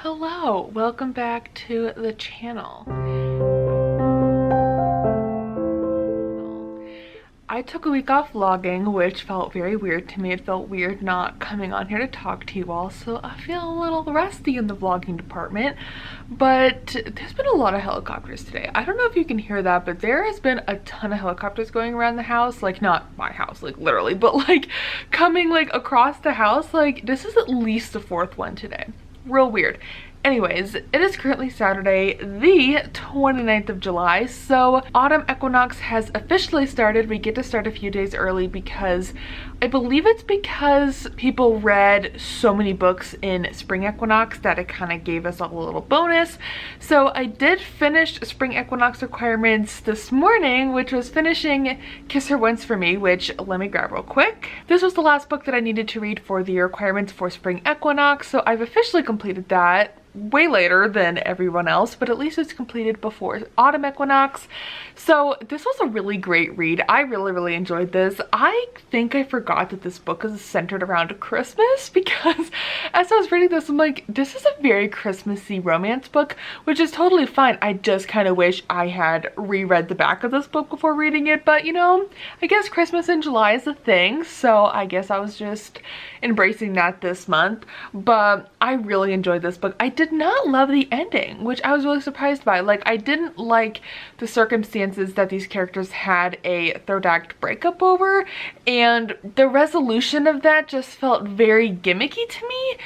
Hello, welcome back to the channel. I took a week off vlogging, which felt very weird to me. It felt weird not coming on here to talk to you all, so I feel a little rusty in the vlogging department. But there's been a lot of helicopters today. I don't know if you can hear that, but there has been a ton of helicopters going around the house. Like, not my house, like literally, but like coming like across the house. Like, this is at least the fourth one today. Real weird. Anyways, it is currently Saturday, the 29th of July, so autumn equinox has officially started. We get to start a few days early because I believe it's because people read so many books in spring equinox that it kind of gave us a little bonus. So I did finish spring equinox requirements this morning, which was finishing Kiss Her Once for Me, which let me grab real quick. This was the last book that I needed to read for the requirements for spring equinox, so I've officially completed that. Way later than everyone else, but at least it's completed before autumn equinox. So this was a really great read. I really enjoyed this. I think I forgot that this book is centered around Christmas because as I was reading this, I'm like, this is a very Christmassy romance book, which is totally fine. I just kind of wish I had reread the back of this book before reading it, but you know, I guess Christmas in July is a thing, so I guess I was just embracing that this month. But I really enjoyed this book. I did not love the ending, which I was really surprised by. Like, I didn't like the circumstances that these characters had a third act breakup over, and the resolution of that just felt very gimmicky to me,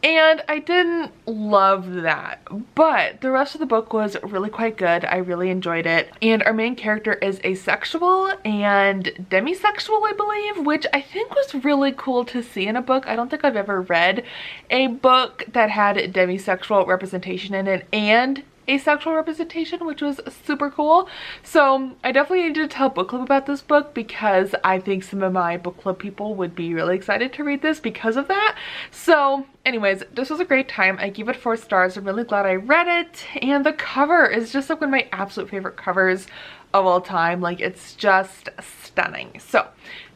and I didn't love that. But the rest of the book was really quite good. I really enjoyed it, and our main character is asexual and demisexual, I believe, which I think was really cool to see in a book. I don't think I've ever read a book that had demisexual representation in it and asexual representation, which was super cool. So I definitely needed to tell book club about this book because I think some of my book club people would be really excited to read this because of that. So anyways, this was a great time. I gave it 4 stars. I'm really glad I read it, and the cover is just like one of my absolute favorite covers of all time. Like, it's just stunning. So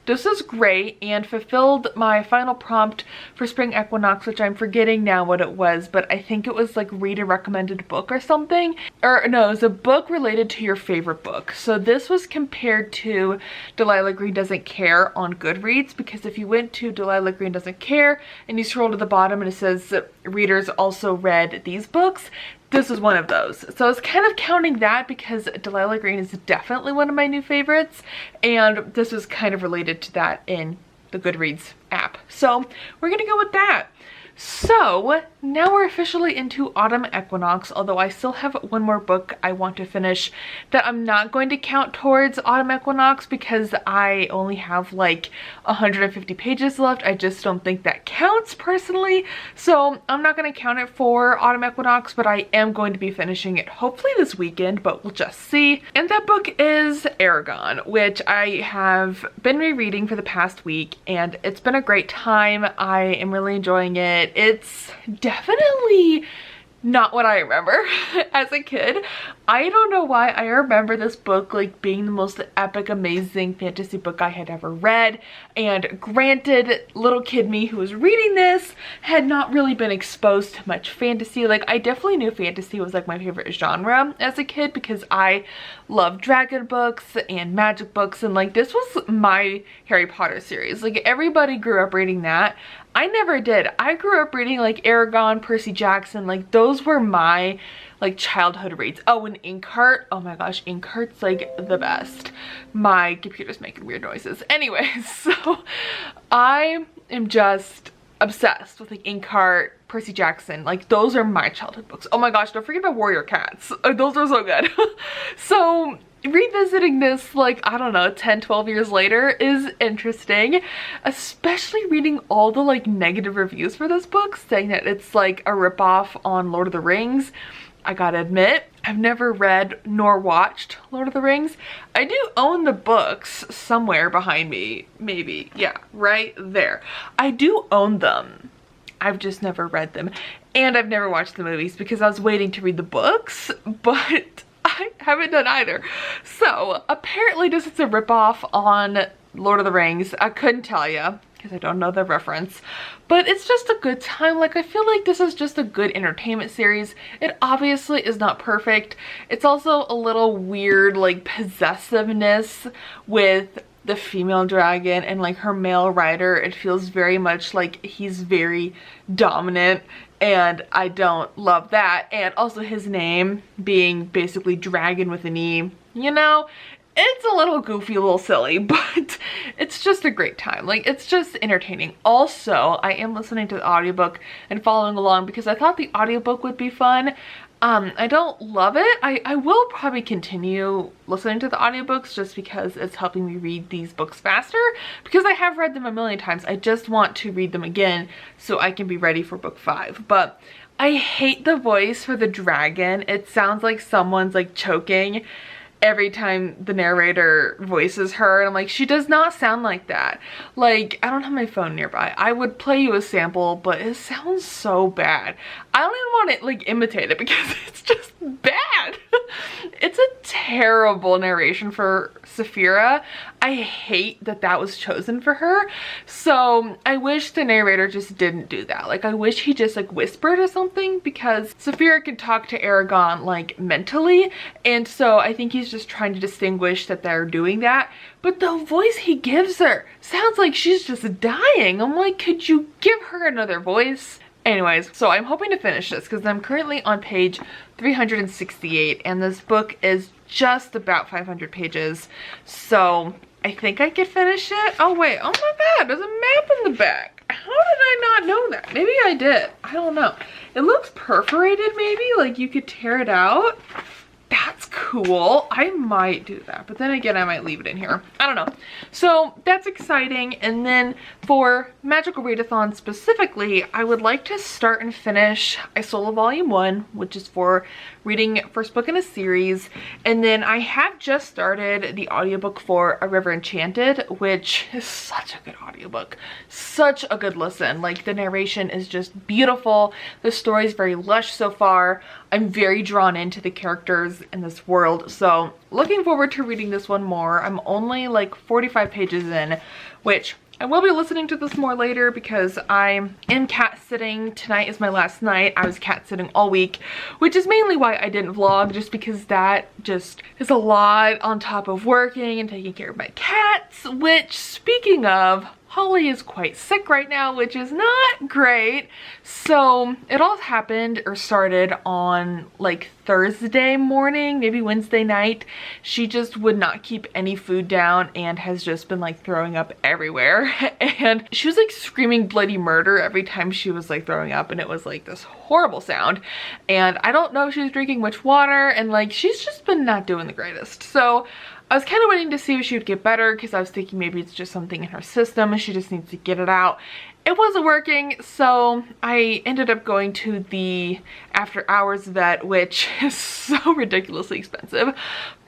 this is great and fulfilled my final prompt for spring equinox, which I'm forgetting now what it was, but I think it was like read a recommended book or something. Or no, it was a book related to your favorite book. So this was compared to Delilah Green Doesn't Care on Goodreads, because if you went to Delilah Green Doesn't Care and you scroll to the bottom and it says readers also read these books, this was one of those. So I was kind of counting that because Delilah Green is definitely one of my new favorites, and this was kind of related to that in the Goodreads app. So we're gonna go with that. So now we're officially into autumn equinox, although I still have one more book I want to finish that I'm not going to count towards autumn equinox because I only have like 150 pages left. I just don't think that counts personally, so I'm not going to count it for autumn equinox, but I am going to be finishing it hopefully this weekend, but we'll just see. And that book is Aragon, which I have been rereading for the past week, and it's been a great time. I am really enjoying it. It's definitely not what I remember as a kid. I don't know why I remember this book like being the most epic, amazing fantasy book I had ever read. And granted, little kid me who was reading this had not really been exposed to much fantasy. Like, I definitely knew fantasy was like my favorite genre as a kid because I loved dragon books and magic books, and like this was my Harry Potter series. Like, everybody grew up reading that. I never did. I grew up reading like Aragon, Percy Jackson. Like, those were my like childhood reads. Oh, and Inkheart. Oh my gosh, Inkheart's like the best. My computer's making weird noises. Anyways, so I am just obsessed with like Inkheart, Percy Jackson. Like, those are my childhood books. Oh my gosh, don't forget about Warrior Cats. Those are so good. So revisiting this, like, I don't know, 10-12 years later is interesting, especially reading all the like negative reviews for this book saying that it's like a ripoff on Lord of the Rings. I gotta admit, I've never read nor watched Lord of the Rings. I do own the books somewhere behind me, maybe. Yeah, right there. I do own them. I've just never read them. And I've never watched the movies because I was waiting to read the books, but I haven't done either. So apparently this is a ripoff on Lord of the Rings. I couldn't tell you. because I don't know the reference, but it's just a good time. Like, I feel like this is just a good entertainment series. It obviously is not perfect. It's also a little weird, like, possessiveness with the female dragon and like her male rider. It feels very much like he's very dominant, and I don't love that. And also his name being basically dragon with an E, you know, it's a little goofy, a little silly, but it's just a great time. Like, it's just entertaining. Also, I am listening to the audiobook and following along because I thought the audiobook would be fun. I don't love it. I will probably continue listening to the audiobooks just because it's helping me read these books faster, because I have read them a million times. I just want to read them again so I can be ready for book 5. But I hate the voice for the dragon. It sounds like someone's like choking every time the narrator voices her, and I'm like, she does not sound like that. Like, I don't have my phone nearby. I would play you a sample, but it sounds so bad. I don't even want to like imitate it because it's just bad. It's a terrible narration for Saphira. I hate that that was chosen for her. So I wish the narrator just didn't do that. Like, I wish he just like whispered or something, because Saphira can talk to Aragon like mentally, and so I think he's just trying to distinguish that they're doing that. But the voice he gives her sounds like she's just dying. I'm like, could you give her another voice? Anyways, so I'm hoping to finish this because I'm currently on page 368, and this book is just about 500 pages. So I think I could finish it. Oh wait, oh my god, there's a map in the back. How did I not know that? Maybe I did. I don't know. It looks perforated maybe, like you could tear it out. That's cool. I might do that, but then again, I might leave it in here. I don't know. So that's exciting. And then for Magical Readathon specifically, I would like to start and finish Isola Volume 1, which is for reading first book in a series. And then I have just started the audiobook for A River Enchanted, which is such a good audiobook. Such a good listen. Like, the narration is just beautiful. The story is very lush so far. I'm very drawn into the characters in this world, so looking forward to reading this one more. I'm only like 45 pages in, which I will be listening to this more later because I am cat sitting. Tonight is my last night. I was cat sitting all week, which is mainly why I didn't vlog, just because that just is a lot on top of working and taking care of my cats, which, speaking of, Holly is quite sick right now, which is not great. So it all happened or started on like Thursday morning, maybe Wednesday night. She just would not keep any food down and has just been like throwing up everywhere. And she was like screaming bloody murder every time she was like throwing up, and it was like this horrible sound. And I don't know if she was drinking much water, and like she's just been not doing the greatest. So I was kind of waiting to see if she would get better, because I was thinking maybe it's just something in her system and she just needs to get it out. It wasn't working, so I ended up going to the after hours vet, which is so ridiculously expensive.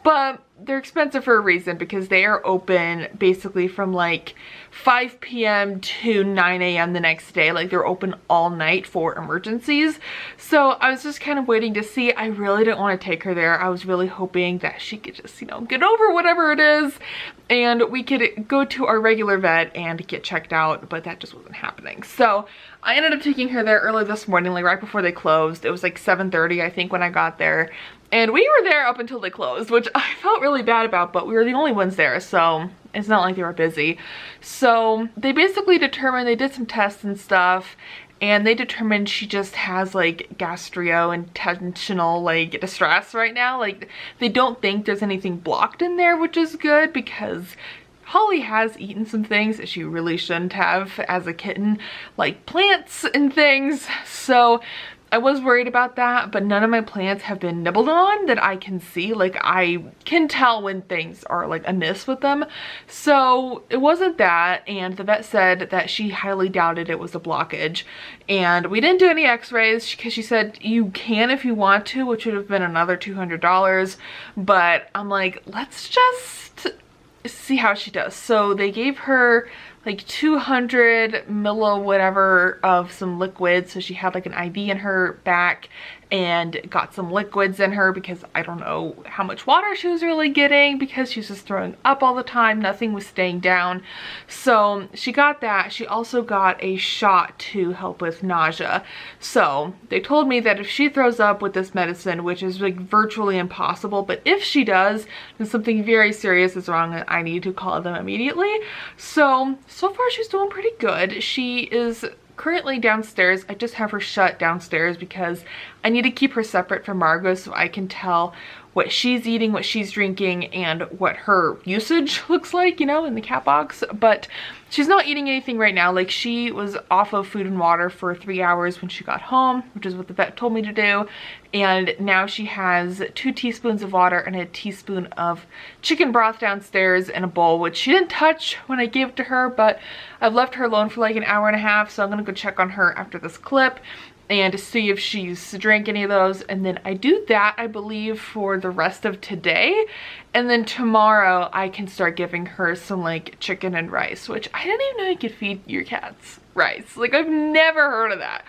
But they're expensive for a reason, because they are open basically from like 5 p.m. to 9 a.m. the next day. Like, they're open all night for emergencies. So I was just kind of waiting to see. I really didn't want to take her there. I was really hoping that she could just, you know, get over whatever it is and we could go to our regular vet and get checked out, but that just wasn't happening. So I ended up taking her there early this morning, like right before they closed. It was like 7:30, I think, when I got there. And we were there up until they closed, which I felt really bad about, but we were the only ones there, so it's not like they were busy. So they basically determined, they did some tests and stuff, and they determined she just has like gastrointestinal like distress right now. Like, they don't think there's anything blocked in there, which is good, because Holly has eaten some things that she really shouldn't have as a kitten, like plants and things. So I was worried about that, but none of my plants have been nibbled on that I can see. Like, I can tell when things are like amiss with them. So it wasn't that, and the vet said that she highly doubted it was a blockage. And we didn't do any x-rays because she said you can if you want to, which would have been another $200. But I'm like, let's just see how she does. So they gave her like 200 milli whatever of some liquid, so she had like an IV in her back, and got some liquids in her because I don't know how much water she was really getting because she was just throwing up all the time. Nothing was staying down. So she got that. She also got a shot to help with nausea. So they told me that if she throws up with this medicine, which is like virtually impossible, but if she does, then something very serious is wrong and I need to call them immediately. So far she's doing pretty good. She is currently downstairs. I just have her shut downstairs because I need to keep her separate from Margot so I can tell what she's eating, what she's drinking, and what her usage looks like, you know, in the cat box. But she's not eating anything right now. Like, she was off of food and water for 3 hours when she got home, which is what the vet told me to do. And now she has 2 teaspoons of water and a teaspoon of chicken broth downstairs in a bowl, which she didn't touch when I gave it to her, but I've left her alone for like an hour and a half. So I'm gonna go check on her after this clip and to see if she's drank any of those. And then I do that, I believe, for the rest of today. And then tomorrow I can start giving her some like chicken and rice, which I didn't even know you could feed your cats rice. Like, I've never heard of that.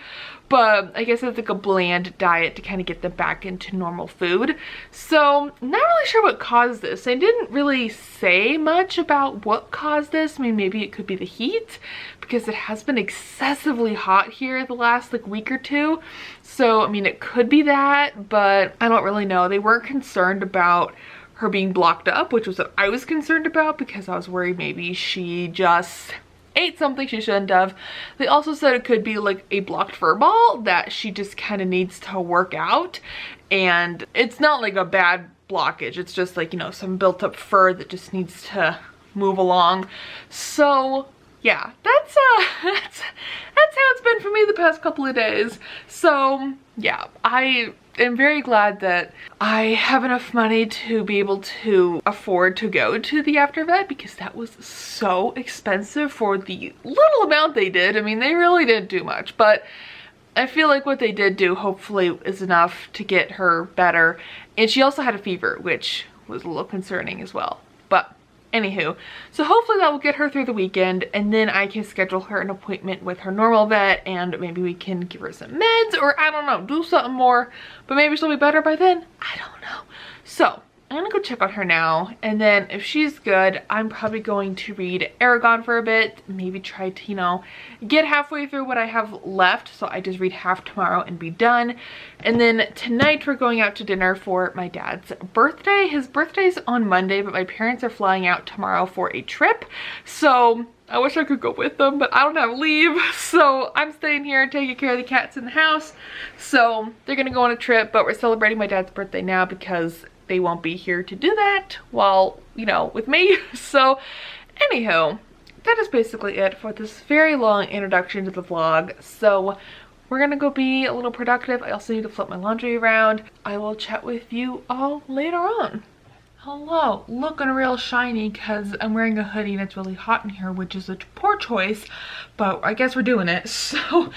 But I guess it's like a bland diet to kind of get them back into normal food. So not really sure what caused this. I didn't really say much about what caused this. I mean, maybe it could be the heat because it has been excessively hot here the last like week or two. So, I mean, it could be that, but I don't really know. They weren't concerned about her being blocked up, which was what I was concerned about because I was worried maybe she just ate something she shouldn't have. They also said it could be like a blocked fur ball that she just kind of needs to work out, and it's not like a bad blockage, it's just like, you know, some built up fur that just needs to move along. So yeah, that's how it's been for me the past couple of days. So yeah, I am very glad that I have enough money to be able to afford to go to the after vet because that was so expensive for the little amount they did. I mean, they really didn't do much, but I feel like what they did do hopefully is enough to get her better. And she also had a fever, which was a little concerning as well. But anywho, so hopefully that will get her through the weekend, and then I can schedule her an appointment with her normal vet, and maybe we can give her some meds, or I don't know, do something more, but maybe she'll be better by then. I don't know. So I'm gonna go check on her now, and then if she's good, I'm probably going to read Aragon for a bit, maybe try to, you know, get halfway through what I have left, so I just read half tomorrow and be done. And then tonight we're going out to dinner for my dad's birthday. His birthday's on Monday, but my parents are flying out tomorrow for a trip, so I wish I could go with them, but I don't have leave, so I'm staying here taking care of the cats in the house. So they're gonna go on a trip, but we're celebrating my dad's birthday now because they won't be here to do that while, you know, with me. So anywho, that is basically it for this very long introduction to the vlog. So we're gonna go be a little productive. I also need to flip my laundry around. I will chat with you all later on. Hello, looking real shiny because I'm wearing a hoodie and it's really hot in here, which is a poor choice, but I guess we're doing it. So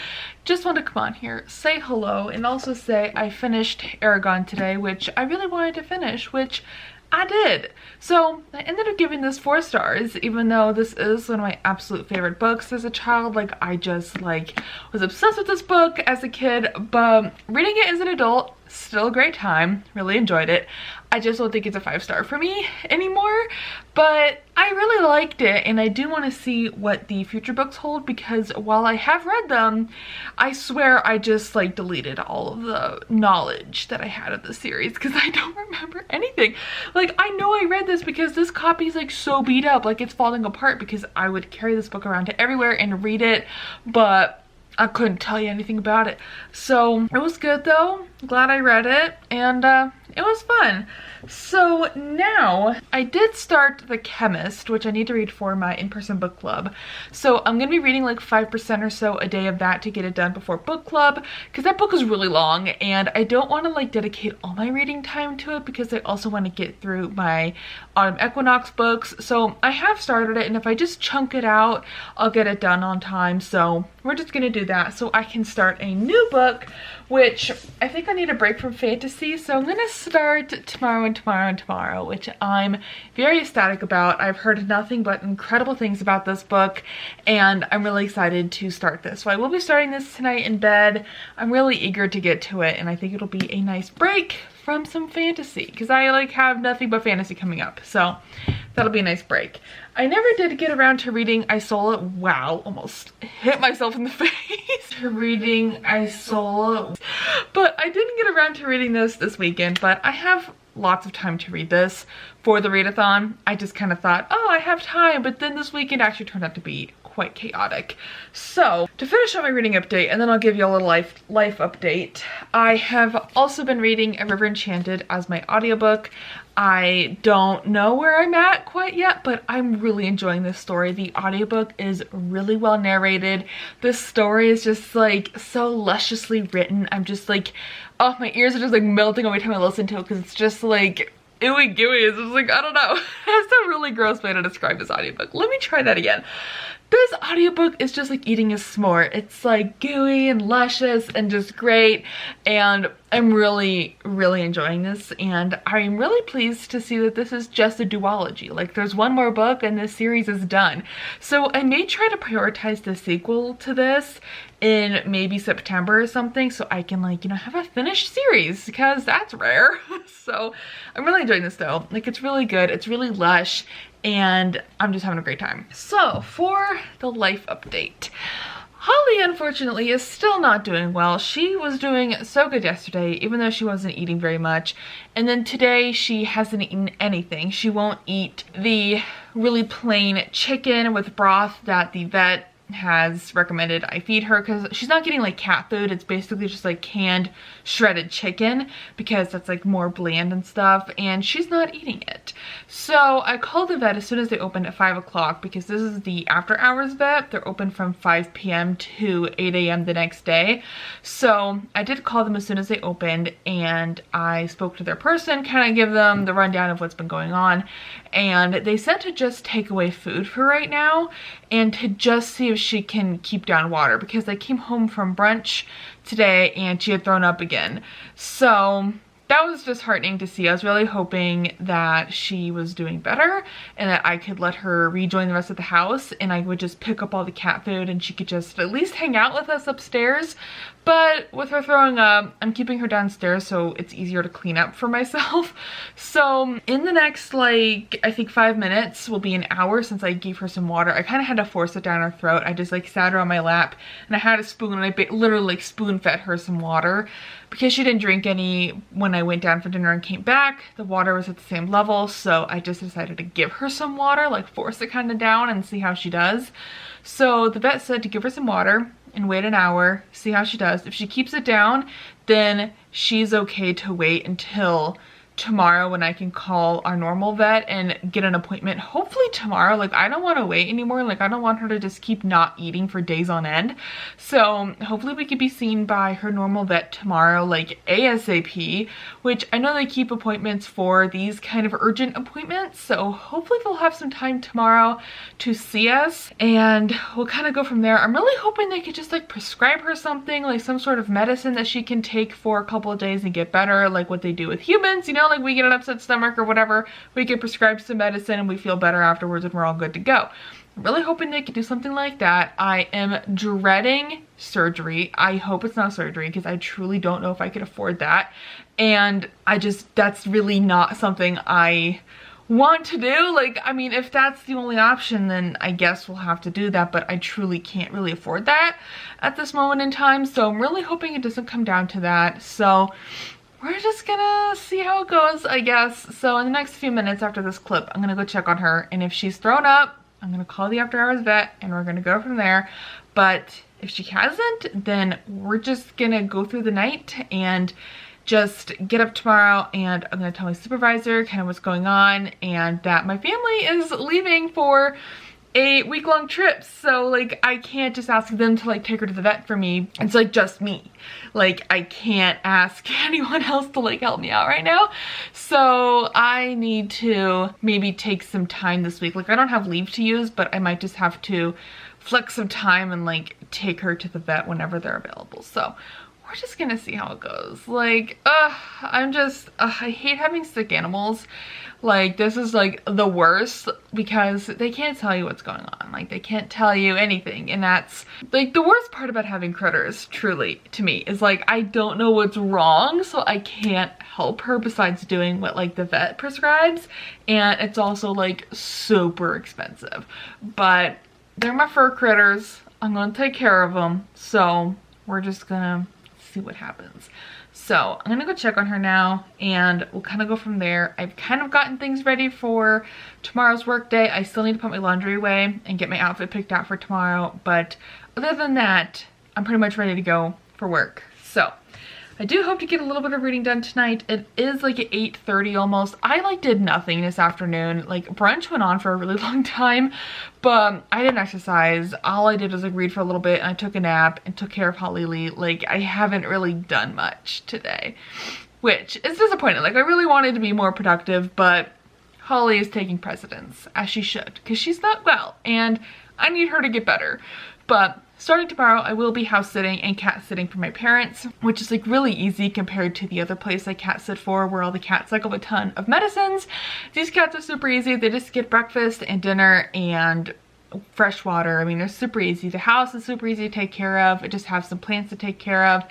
just want to come on here, say hello, and also say I finished Aragon today, which I really wanted to finish, which I did. So I ended up giving this 4 stars, even though this is one of my absolute favorite books as a child. Like, I just like was obsessed with this book as a kid, but reading it as an adult, still a great time, really enjoyed it. I just don't think it's a 5-star for me anymore, but I really liked it, and I do want to see what the future books hold, because while I have read them, I swear I just like deleted all of the knowledge that I had of the series because I don't remember anything. Like, I know I read this because this copy is like so beat up, like it's falling apart, because I would carry this book around to everywhere and read it, but I couldn't tell you anything about it. So it was good though. Glad I read it, and it was fun. So now I did start The Chemist, which I need to read for my in-person book club. So I'm gonna be reading like 5% or so a day of that to get it done before book club, because that book is really long and I don't want to like dedicate all my reading time to it because I also want to get through my autumn equinox books. So I have started it, and if I just chunk it out, I'll get it done on time. So we're just gonna do that so I can start a new book, which I think I need a break from fantasy. So I'm gonna start tomorrow and tomorrow and tomorrow, which I'm very ecstatic about. I've heard nothing but incredible things about this book, and I'm really excited to start this. So I will be starting this tonight in bed. I'm really eager to get to it, and I think it'll be a nice break from some fantasy, because I like have nothing but fantasy coming up. So that'll be a nice break. I never did get around to reading Isola. Wow, almost hit myself in the face. Reading Isola. But I didn't get around to reading this weekend, but I have lots of time to read this for the readathon. I just kind of thought, oh, I have time, but then this weekend actually turned out to be quite chaotic. So to finish up my reading update, and then I'll give you a little life update, I have also been reading A River Enchanted as my audiobook. I don't know where I'm at quite yet, but I'm really enjoying this story. The audiobook is really well narrated. This story is just like so lusciously written. I'm just like, oh, my ears are just like melting every time I listen to it, because it's just like ooey gooey. It's just like, I don't know. That's a really gross way to describe this audiobook. Let me try that again. This audiobook is just like eating a s'more. It's like gooey and luscious and just great, and I'm really enjoying this, and I'm really pleased to see that this is just a duology. Like, there's one more book and this series is done. So I may try to prioritize the sequel to this in maybe September or something, so I can, like, you know, have a finished series, because that's rare. So I'm really enjoying this though. Like, it's really good, it's really lush, and I'm just having a great time. So for the life update, Holly unfortunately is still not doing well. She was doing so good yesterday, even though she wasn't eating very much, and then today she hasn't eaten anything. She won't eat the really plain chicken with broth that the vet has recommended I feed her, because she's not getting like cat food. It's basically just like canned shredded chicken, because that's like more bland and stuff, and she's not eating it. So I called the vet as soon as they opened at 5 o'clock, because this is the after hours vet. They're open from 5 p.m. to 8 a.m. the next day. So I did call them as soon as they opened, and I spoke to their person, kind of give them the rundown of what's been going on, and they said to just take away food for right now, and to just see if she can keep down water, because I came home from brunch today and she had thrown up again. So that was disheartening to see. I was really hoping that she was doing better and that I could let her rejoin the rest of the house, and I would just pick up all the cat food and she could just at least hang out with us upstairs. But with her throwing up, I'm keeping her downstairs so it's easier to clean up for myself. So in the next, like, I think 5 minutes will be an hour since I gave her some water. I kind of had to force it down her throat. I just like sat her on my lap and I had a spoon, and I literally like spoon fed her some water, because she didn't drink any when I went down for dinner and came back. The water was at the same level, so I just decided to give her some water, like force it kind of down and see how she does. So the vet said to give her some water and wait an hour, see how she does. If she keeps it down, then she's okay to wait until tomorrow, when I can call our normal vet and get an appointment, hopefully tomorrow. Like, I don't want to wait anymore. Like, I don't want her to just keep not eating for days on end. So hopefully we could be seen by her normal vet tomorrow, like ASAP, which I know they keep appointments for these kind of urgent appointments. So hopefully they'll have some time tomorrow to see us, and we'll kind of go from there. I'm really hoping they could just like prescribe her something, like some sort of medicine that she can take for a couple of days and get better, like what they do with humans, you know, like we get an upset stomach or whatever, we get prescribed some medicine and we feel better afterwards and we're all good to go. I'm really hoping they could do something like that. I am dreading surgery. I hope it's not surgery, because I truly don't know if I could afford that. And that's really not something I want to do. Like, I mean, if that's the only option, then I guess we'll have to do that, but I truly can't really afford that at this moment in time. So I'm really hoping it doesn't come down to that. So we're just gonna see how it goes, I guess. So in the next few minutes after this clip, I'm gonna go check on her, and if she's thrown up, I'm gonna call the after hours vet and we're gonna go from there. But if she hasn't, then we're just gonna go through the night and just get up tomorrow, and I'm gonna tell my supervisor kind of what's going on, and that my family is leaving for a week-long trip. So like, I can't just ask them to like take her to the vet for me. It's like just me. Like, I can't ask anyone else to like help me out right now. So I need to maybe take some time this week. Like, I don't have leave to use, but I might just have to flex some time and like take her to the vet whenever they're available. So we're just gonna see how it goes. Like, I hate having sick animals. Like, this is like the worst because they can't tell you what's going on. Like, they can't tell you anything. And that's like the worst part about having critters, truly, to me, is like, I don't know what's wrong, so I can't help her besides doing what like the vet prescribes. And it's also like super expensive. But they're my fur critters. I'm gonna take care of them. So we're just gonna see what happens. So I'm gonna go check on her now and we'll kind of go from there. I've kind of gotten things ready for tomorrow's work day. I still need to put my laundry away and get my outfit picked out for tomorrow. But other than that, I'm pretty much ready to go for work. So I do hope to get a little bit of reading done tonight. It is like at 8:30 almost. I like did nothing this afternoon. Like, brunch went on for a really long time, but I didn't exercise. All I did was like read for a little bit and I took a nap and took care of Holly. Like, I haven't really done much today, which is disappointing. Like, I really wanted to be more productive, but Holly is taking precedence, as she should, because she's not well and I need her to get better. But starting tomorrow, I will be house sitting and cat sitting for my parents, which is like really easy compared to the other place I cat sit for, where all the cats cycle a ton of medicines. These cats are super easy. They just get breakfast and dinner and fresh water. I mean, they're super easy. The house is super easy to take care of. I just have some plants to take care of,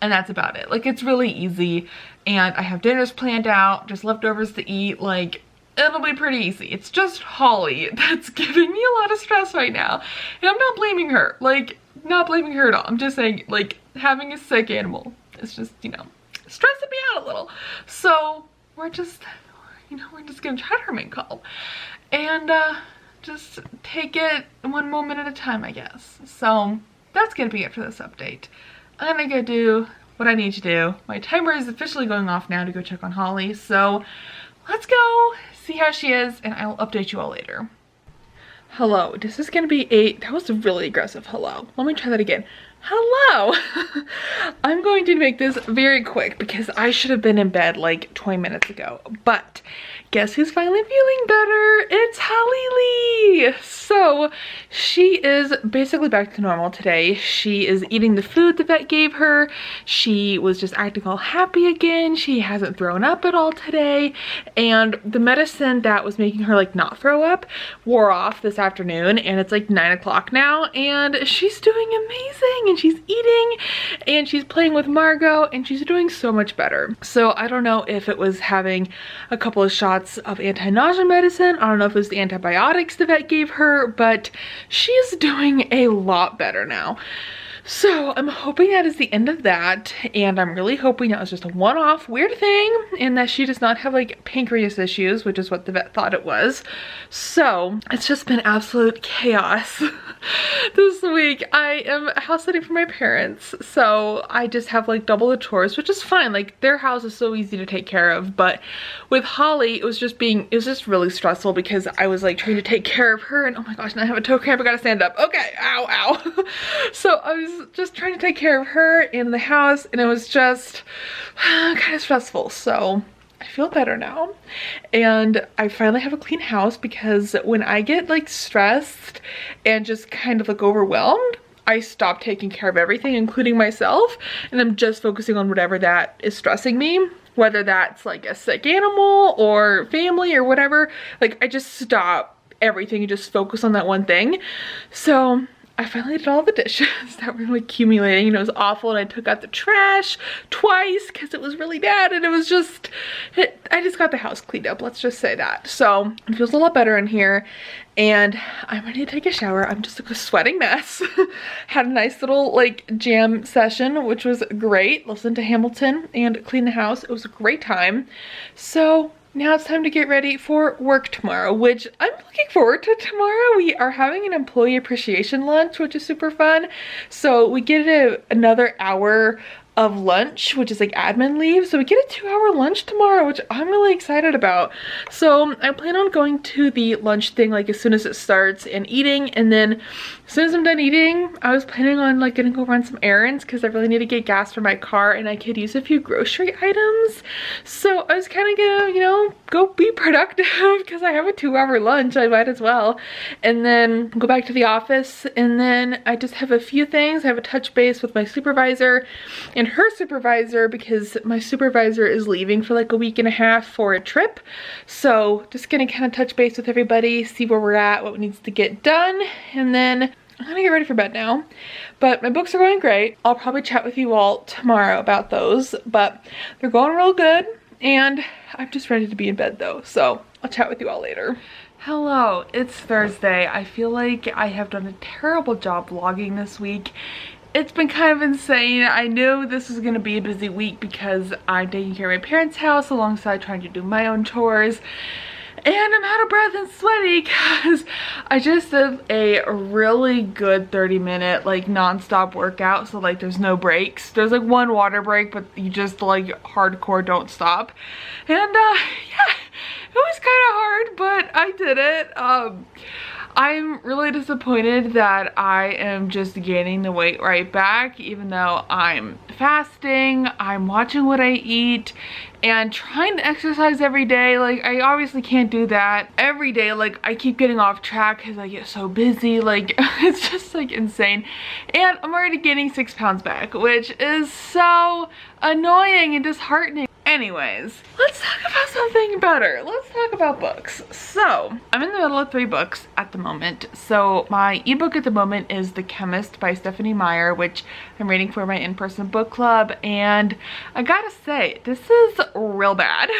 and that's about it. Like, it's really easy. And I have dinners planned out, just leftovers to eat. Like, it'll be pretty easy. It's just Holly that's giving me a lot of stress right now. And I'm not blaming her. Like, not blaming her at all. I'm just saying, like, having a sick animal is just, you know, stressing me out a little. So we're just, you know, we're just gonna try to remain calm and just take it one moment at a time, I guess. So that's gonna be it for this update. I'm gonna go do what I need to do. My timer is officially going off now to go check on Holly. So let's go see how she is and I'll update you all later. Hello, this is gonna be that was a really aggressive hello. Let me try that again. Hello! I'm going to make this very quick because I should have been in bed like 20 minutes ago. But guess who's finally feeling better? It's Holly Lee! So she is basically back to normal today. She is eating the food the vet gave her. She was just acting all happy again. She hasn't thrown up at all today. And the medicine that was making her like not throw up wore off this afternoon, and it's like 9 o'clock now and she's doing amazing. And she's eating and she's playing with Margot and she's doing so much better. So I don't know if it was having a couple of shots of anti-nausea medicine. I don't know if it was the antibiotics the vet gave her, but she's doing a lot better now. So I'm hoping that is the end of that, and I'm really hoping that was just a one-off weird thing and that she does not have like pancreas issues, which is what the vet thought it was. So it's just been absolute chaos this week. I am house sitting for my parents, so I just have like double the chores, which is fine. Like, their house is so easy to take care of, but with Holly it was just really stressful because I was like trying to take care of her and oh my gosh, now I have a toe cramp, I gotta stand up. Okay, ow, ow. So I was just trying to take care of her in the house and it was just kind of stressful. So I feel better now and I finally have a clean house, because when I get like stressed and just kind of like overwhelmed, I stop taking care of everything, including myself, and I'm just focusing on whatever that is stressing me, whether that's like a sick animal or family or whatever. Like, I just stop everything and just focus on that one thing. So I finally did all the dishes that were like accumulating and it was awful, and I took out the trash twice because it was really bad, and it was just, I just got the house cleaned up, let's just say that. So it feels a lot better in here and I'm ready to take a shower. I'm just a sweating mess. Had a nice little like jam session, which was great. Listened to Hamilton and cleaned the house. It was a great time. So now it's time to get ready for work tomorrow, which I'm looking forward to. Tomorrow we are having an employee appreciation lunch, which is super fun. So we get another hour of lunch, which is like admin leave. So we get a 2-hour lunch tomorrow, which I'm really excited about. So I plan on going to the lunch thing like as soon as it starts and eating, and then as soon as I'm done eating, I was planning on like gonna go run some errands because I really need to get gas for my car and I could use a few grocery items. So I was kind of gonna, you know, go be productive because I have a 2-hour lunch, I might as well, and then go back to the office. And then I just have a few things. I have a touch base with my supervisor and and her supervisor because my supervisor is leaving for like a week and a half for a trip. So just gonna kind of touch base with everybody, see where we're at, what needs to get done, and then I'm gonna get ready for bed now. But my books are going great. I'll probably chat with you all tomorrow about those, but they're going real good, and I'm just ready to be in bed though, so I'll chat with you all later. Hello, it's Thursday. I feel like I have done a terrible job vlogging this week. It's been kind of insane. I knew this was gonna be a busy week because I'm taking care of my parents' house alongside trying to do my own chores. And I'm out of breath and sweaty because I just did a really good 30-minute like non-stop workout. So like there's no breaks. There's like one water break, but you just like hardcore don't stop. And yeah, it was kind of hard, but I did it. I'm really disappointed that I am just gaining the weight right back, even though I'm fasting, I'm watching what I eat, and trying to exercise every day. Like, I obviously can't do that every day. Like, I keep getting off track because I get so busy. Like, it's just like insane. And I'm already gaining 6 pounds back, which is so annoying and disheartening. Anyways, let's talk about something better. Let's talk about books. So, I'm in the middle of 3 books at the moment. So, my ebook at the moment is The Chemist by Stephanie Meyer, which I'm reading for my in-person book club. And I gotta say, this is real bad.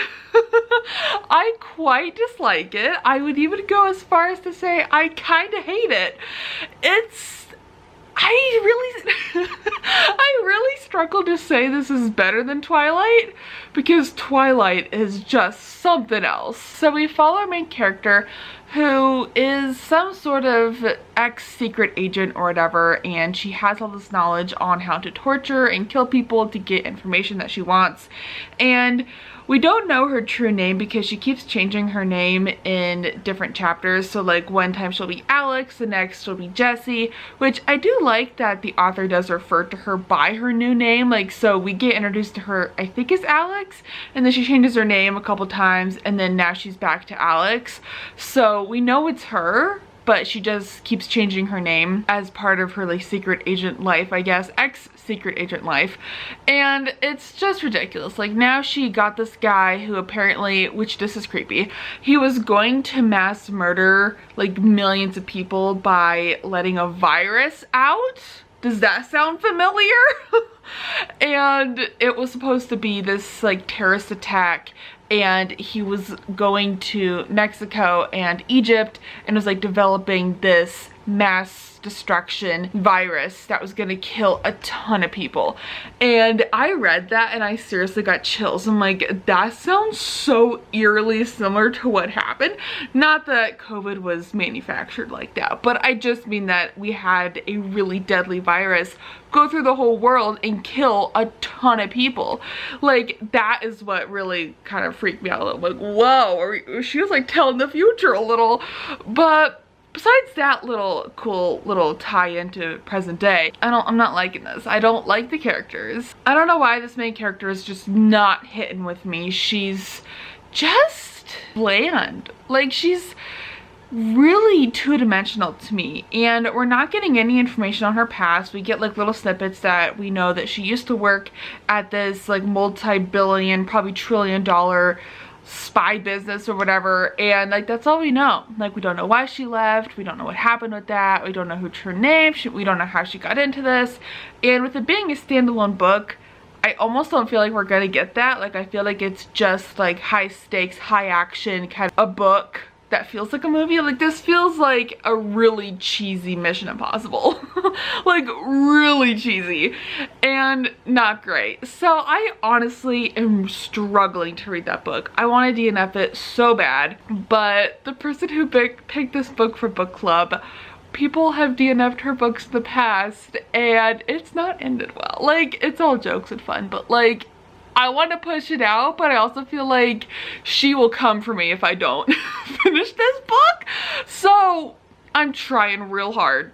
I quite dislike it. I would even go as far as to say I kind of hate it. I really struggle to say this is better than Twilight because Twilight is just something else. So we follow our main character who is some sort of ex-secret agent or whatever, and she has all this knowledge on how to torture and kill people to get information that she wants. And we don't know her true name because she keeps changing her name in different chapters. So like one time she'll be Alex, the next she'll be Jessie, which I do like that the author does refer to her by her new name. Like, so we get introduced to her, I think is Alex, and then she changes her name a couple times, and then now she's back to Alex. So we know it's her, but she just keeps changing her name as part of her like secret agent life, I guess, ex-secret agent life. And it's just ridiculous. Like, now she got this guy who apparently, which this is creepy, he was going to mass murder like millions of people by letting a virus out. Does that sound familiar? And it was supposed to be this like terrorist attack, and he was going to Mexico and Egypt and was like developing this mass destruction virus that was gonna kill a ton of people. And I read that and I seriously got chills. I'm like, that sounds so eerily similar to what happened. Not that COVID was manufactured like that, but I just mean that we had a really deadly virus go through the whole world and kill a ton of people. Like, that is what really kind of freaked me out a little. Like, whoa, she was like telling the future a little. But besides that little cool little tie into present day, I'm not liking this. I don't like the characters. I don't know why this main character is just not hitting with me. She's just bland. Like, she's really two-dimensional to me, and we're not getting any information on her past. We get like little snippets that we know that she used to work at this like multi-billion, probably trillion-dollar spy business or whatever, and like that's all we know. Like, we don't know why she left, we don't know what happened with that, we don't know her true name, we don't know how she got into this. And with it being a standalone book, I almost don't feel like we're gonna get that. Like, I feel like it's just like high stakes, high action kind of a book that feels like a movie. Like, this feels like a really cheesy Mission Impossible. Like, really cheesy and not great. So I honestly am struggling to read that book. I want to DNF it so bad, but the person who picked this book for book club, people have DNF'd her books in the past and it's not ended well. Like, it's all jokes and fun, but like, I want to push it out, but I also feel like she will come for me if I don't finish this book. So I'm trying real hard.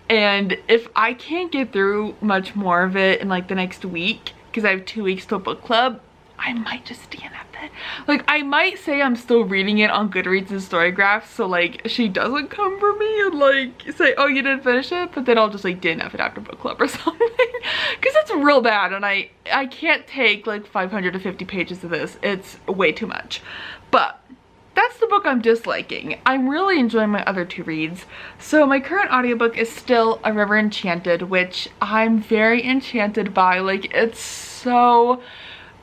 And if I can't get through much more of it in like the next week, because I have 2 weeks till book club, I might just DNF it. Like, I might say I'm still reading it on Goodreads and Storygraph, so like she doesn't come for me and like say, oh, you didn't finish it, but then I'll just like DNF it after book club or something, because it's real bad and I can't take like 550 pages of this. It's way too much. But that's the book I'm disliking. I'm really enjoying my other two reads. So my current audiobook is still A River Enchanted, which I'm very enchanted by. Like, it's so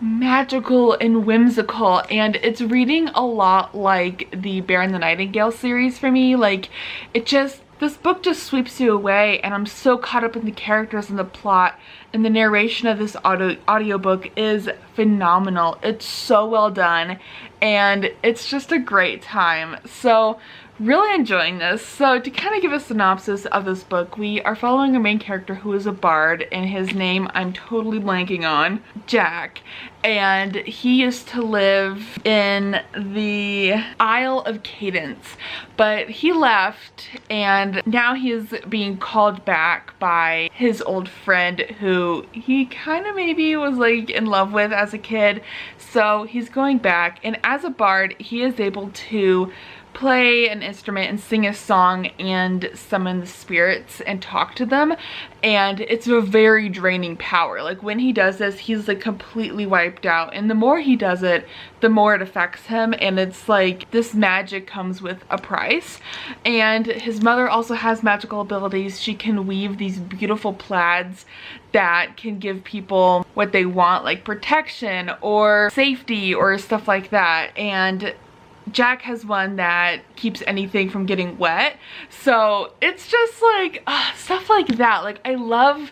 magical and whimsical, and it's reading a lot like the Bear and the Nightingale series for me. Like, this book just sweeps you away, and I'm so caught up in the characters and the plot, and the narration of this audiobook is phenomenal. It's so well done, and it's just a great time. So really enjoying this. So to kind of give a synopsis of this book, we are following a main character who is a bard, and his name I'm totally blanking on, Jack. And he used to live in the Isle of Cadence, but he left, and now he is being called back by his old friend who he kind of maybe was like in love with as a kid. So he's going back, and as a bard he is able to play an instrument and sing a song and summon the spirits and talk to them, and it's a very draining power. Like, when he does this, he's like completely wiped out, and the more he does it, the more it affects him, and it's like this magic comes with a price. And his mother also has magical abilities. She can weave these beautiful plaids that can give people what they want, like protection or safety or stuff like that, and Jack has one that keeps anything from getting wet. So it's just like stuff like that. Like, I love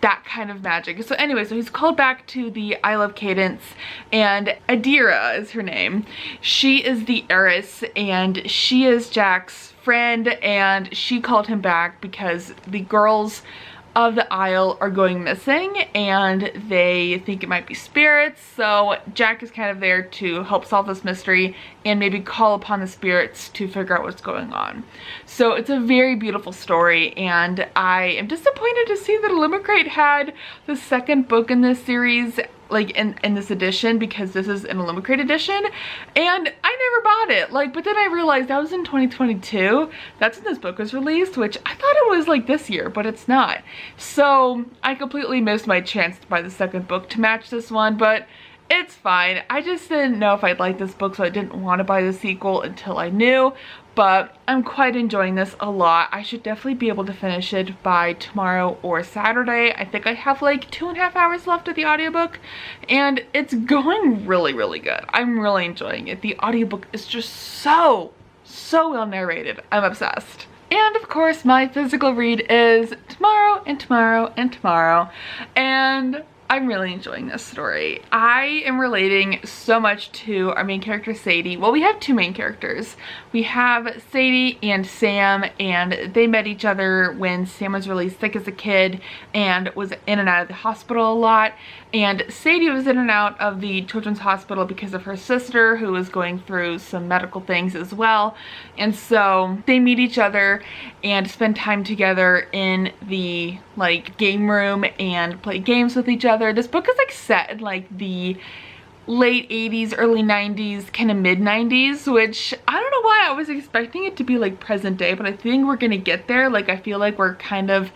that kind of magic. So anyway, so he's called back to the Isle of Cadence, and Adira is her name. She is the heiress, and she is Jack's friend, and she called him back because the girls of the Isle are going missing, and they think it might be spirits. So Jack is kind of there to help solve this mystery and maybe call upon the spirits to figure out what's going on. So it's a very beautiful story, and I am disappointed to see that Illumicrate had the second book in this series, like in this edition, because this is an Illumicrate edition, and I never bought it. Like, but then I realized that was in 2022. That's when this book was released, which I thought it was like this year, but it's not. So I completely missed my chance to buy the second book to match this one, but it's fine. I just didn't know if I'd like this book, so I didn't want to buy the sequel until I knew. But I'm quite enjoying this a lot. I should definitely be able to finish it by tomorrow or Saturday. I think I have like 2.5 hours left of the audiobook, and it's going really, really good. I'm really enjoying it. The audiobook is just so well narrated. I'm obsessed. And of course, my physical read is tomorrow and tomorrow and tomorrow, and I'm really enjoying this story. I am relating so much to our main character, Sadie. Well, we have two main characters. We have Sadie and Sam, and they met each other when Sam was really sick as a kid and was in and out of the hospital a lot. And Sadie was in and out of the children's hospital because of her sister, who was going through some medical things as well. And so they meet each other and spend time together in the like game room and play games with each other. This book is like set in like the late 80s, early 90s, kind of mid 90s, which I don't know why I was expecting it to be like present day, but I think we're gonna get there. Like, I feel like we're kind of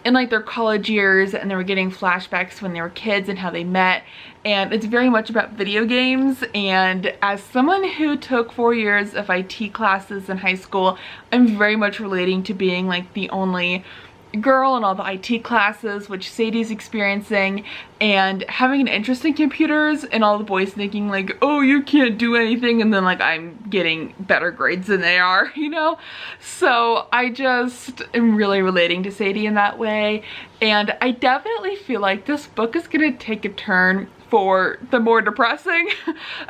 in like their college years, and they were getting flashbacks when they were kids and how they met, and it's very much about video games. And as someone who took 4 years of IT classes in high school, I'm very much relating to being like the only girl in all the IT classes, which Sadie's experiencing, and having an interest in computers, and all the boys thinking like, oh, you can't do anything, and then like I'm getting better grades than they are, you know? So I just am really relating to Sadie in that way, and I definitely feel like this book is gonna take a turn for the more depressing.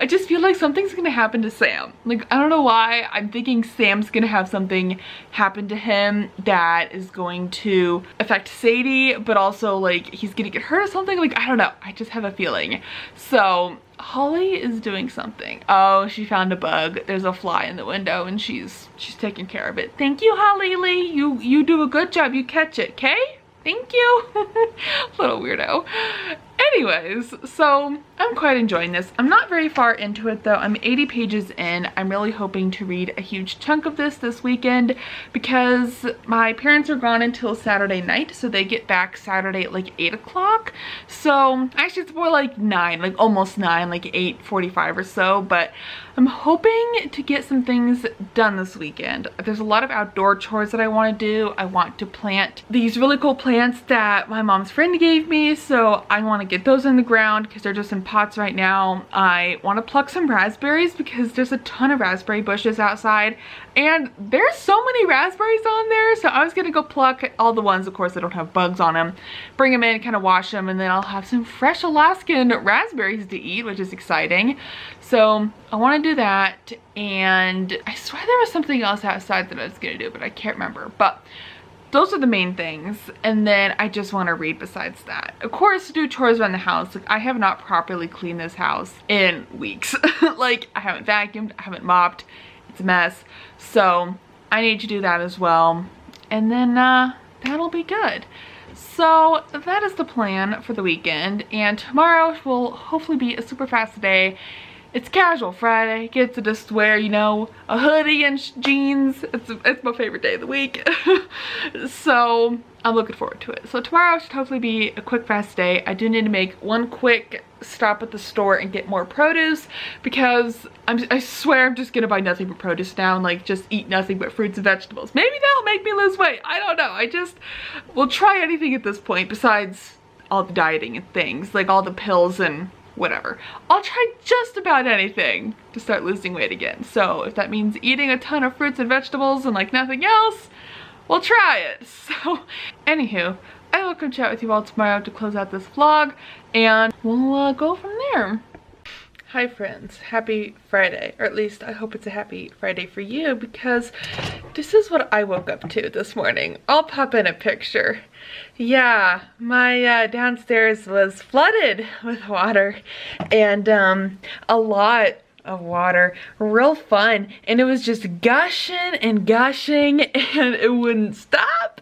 I just feel like something's gonna happen to Sam. Like, I don't know why, I'm thinking Sam's gonna have something happen to him that is going to affect Sadie, but also like he's gonna get hurt or something. Like, I don't know, I just have a feeling. So Holly is doing something. Oh, she found a bug. There's a fly in the window, and she's taking care of it. Thank you, Holly Lee. You do a good job. You catch it, okay? Thank you. Little weirdo. Anyways, so I'm quite enjoying this. I'm not very far into it though. I'm 80 pages in. I'm really hoping to read a huge chunk of this weekend because my parents are gone until Saturday night, so they get back Saturday at like 8 o'clock. So actually it's more like 9, like almost 9, like 8:45 or so, but I'm hoping to get some things done this weekend. There's a lot of outdoor chores that I want to do. I want to plant these really cool plants that my mom's friend gave me, so I want to get those in the ground because they're just in pots right now. I want to pluck some raspberries because there's a ton of raspberry bushes outside and there's so many raspberries on there, so I was gonna go pluck all the ones, of course, that don't have bugs on them, bring them in, kind of wash them, and then I'll have some fresh Alaskan raspberries to eat, which is exciting. So I want to do that, and I swear there was something else outside that I was gonna do, but I can't remember. But those are the main things, and then I just want to read besides that. Of course, do chores around the house. Like, I have not properly cleaned this house in weeks. Like, I haven't vacuumed, I haven't mopped. It's a mess. So I need to do that as well, and then that'll be good. So that is the plan for the weekend, and tomorrow will hopefully be a super fast day. It's casual Friday. Get to just wear, you know, a hoodie and jeans. It's my favorite day of the week. So I'm looking forward to it. So tomorrow should hopefully be a quick, fast day. I do need to make one quick stop at the store and get more produce because I swear I'm just gonna buy nothing but produce now and like just eat nothing but fruits and vegetables. Maybe that'll make me lose weight. I don't know. I just will try anything at this point besides all the dieting and things, like all the pills and whatever. I'll try just about anything to start losing weight again. So if that means eating a ton of fruits and vegetables and like nothing else, we'll try it. So anywho, I will come chat with you all tomorrow to close out this vlog, and we'll go from there. Hi friends, happy Friday, or at least I hope it's a happy Friday for you, because this is what I woke up to this morning. I'll pop in a picture. Yeah, my downstairs was flooded with water, and a lot of water, real fun, and it was just gushing and gushing and it wouldn't stop,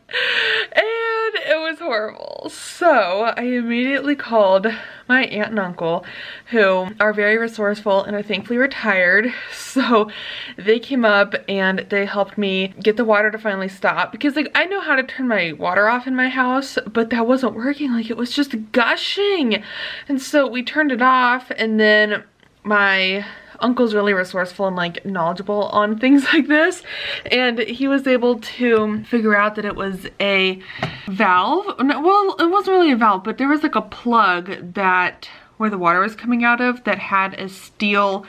and it was horrible. So I immediately called my aunt and uncle, who are very resourceful and are thankfully retired. So they came up and they helped me get the water to finally stop, because like I know how to turn my water off in my house, but that wasn't working. Like, it was just gushing, and so we turned it off, and then my uncle's really resourceful and like knowledgeable on things like this, and he was able to figure out that it was a valve. Well, it wasn't really a valve, but there was like a plug that where the water was coming out of that had a steel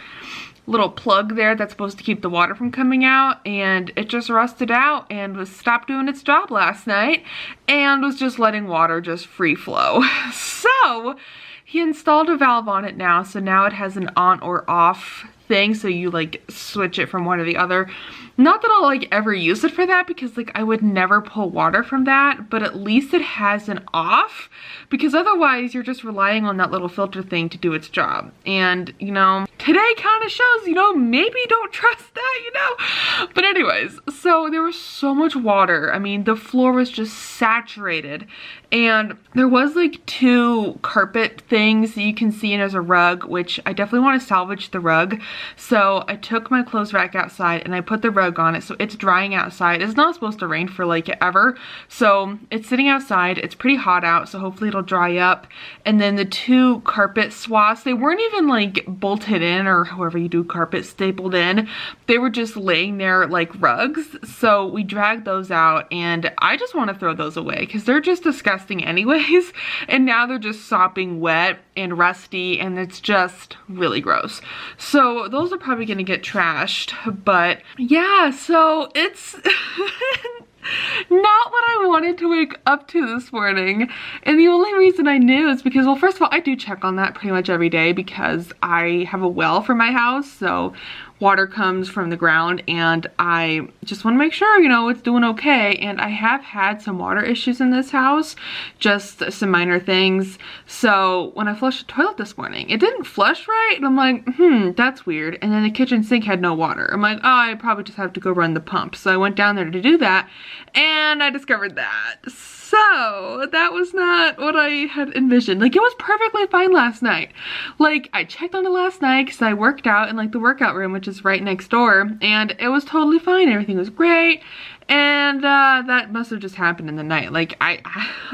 little plug there that's supposed to keep the water from coming out, and it just rusted out and was stopped doing its job last night and was just letting water just free flow. So he installed a valve on it now, so now it has an on or off thing, so you like switch it from one to the other. Not that I'll like ever use it for that, because like I would never pull water from that, but at least it has an off, because otherwise you're just relying on that little filter thing to do its job. And you know, today kind of shows, you know, maybe don't trust that, you know. But anyways, so there was so much water. I mean, the floor was just saturated, and there was like 2 carpet things that you can see, and there's a rug, which I definitely want to salvage the rug. So I took my clothes rack outside and I put the rug on it, so it's drying outside. It's not supposed to rain for like ever, so it's sitting outside. It's pretty hot out, so hopefully it'll dry up. And then the 2 carpet swaths, they weren't even like bolted in, or however you do carpet, stapled in. They were just laying there like rugs, so we dragged those out, and I just want to throw those away because they're just disgusting anyways, and now they're just sopping wet and rusty, and it's just really gross. So those are probably gonna get trashed, but yeah, so it's not what I wanted to wake up to this morning. And the only reason I knew is because, well, first of all, I do check on that pretty much every day because I have a well for my house, so water comes from the ground, and I just want to make sure, you know, it's doing okay. And I have had some water issues in this house, just some minor things. So when I flushed the toilet this morning, it didn't flush right, and I'm like, that's weird. And then the kitchen sink had no water. I'm like, oh, I probably just have to go run the pump. So I went down there to do that, and I discovered that. So that was not what I had envisioned. Like, it was perfectly fine last night. Like, I checked on it last night because I worked out in like the workout room, which is right next door, and it was totally fine. Everything was great. And that must have just happened in the night. Like, I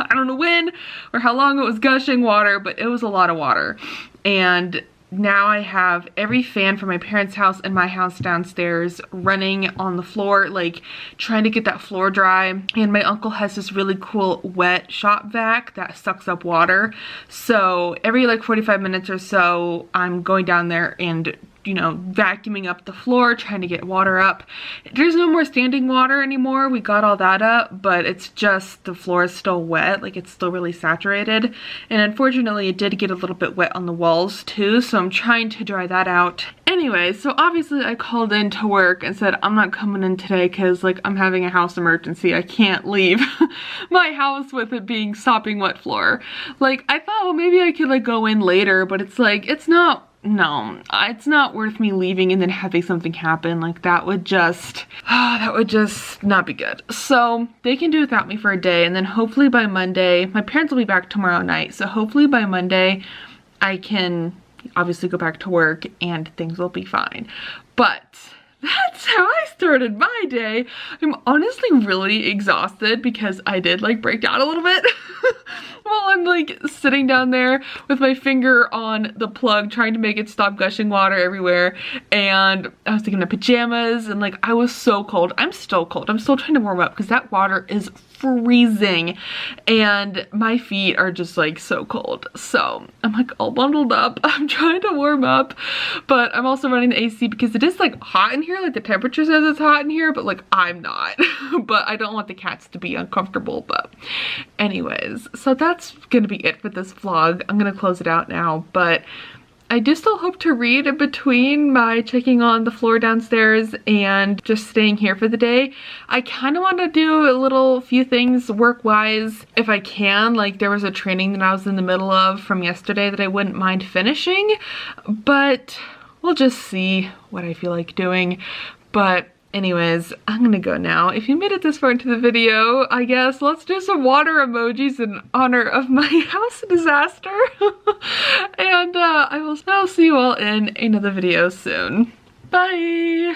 don't know when or how long it was gushing water, but it was a lot of water. And now I have every fan from my parents' house and my house downstairs running on the floor, like trying to get that floor dry. And my uncle has this really cool wet shop vac that sucks up water. So every like 45 minutes or so, I'm going down there and, you know, vacuuming up the floor, trying to get water up. There's no more standing water anymore. We got all that up, but it's just the floor is still wet. Like, it's still really saturated. And unfortunately, it did get a little bit wet on the walls too, so I'm trying to dry that out. Anyway, so obviously I called in to work and said, I'm not coming in today because, like, I'm having a house emergency. I can't leave my house with it being sopping wet floor. Like, I thought, well, maybe I could, like, go in later, but it's like, it's not worth me leaving and then having something happen. Like, that would just not be good. So they can do without me for a day, and then hopefully by Monday, my parents will be back tomorrow night, so hopefully by Monday I can obviously go back to work and things will be fine. But that's how I started my day. I'm honestly really exhausted because I did like break down a little bit while I'm like sitting down there with my finger on the plug trying to make it stop gushing water everywhere. And I was taking my pajamas and like I was so cold. I'm still cold. I'm still trying to warm up because that water is freezing and my feet are just like so cold. So I'm like all bundled up. I'm trying to warm up, but I'm also running the AC because it is like hot in here. Like the temperature says it's hot in here, but like I'm not. But I don't want the cats to be uncomfortable. But anyways, so that's gonna be it for this vlog. I'm gonna close it out now, but I do still hope to read in between my checking on the floor downstairs and just staying here for the day. I kind of want to do a few things work-wise if I can. Like, there was a training that I was in the middle of from yesterday that I wouldn't mind finishing, but we'll just see what I feel like doing. But anyways, I'm gonna go now. If you made it this far into the video, I guess let's do some water emojis in honor of my house disaster. And I'll see you all in another video soon. Bye!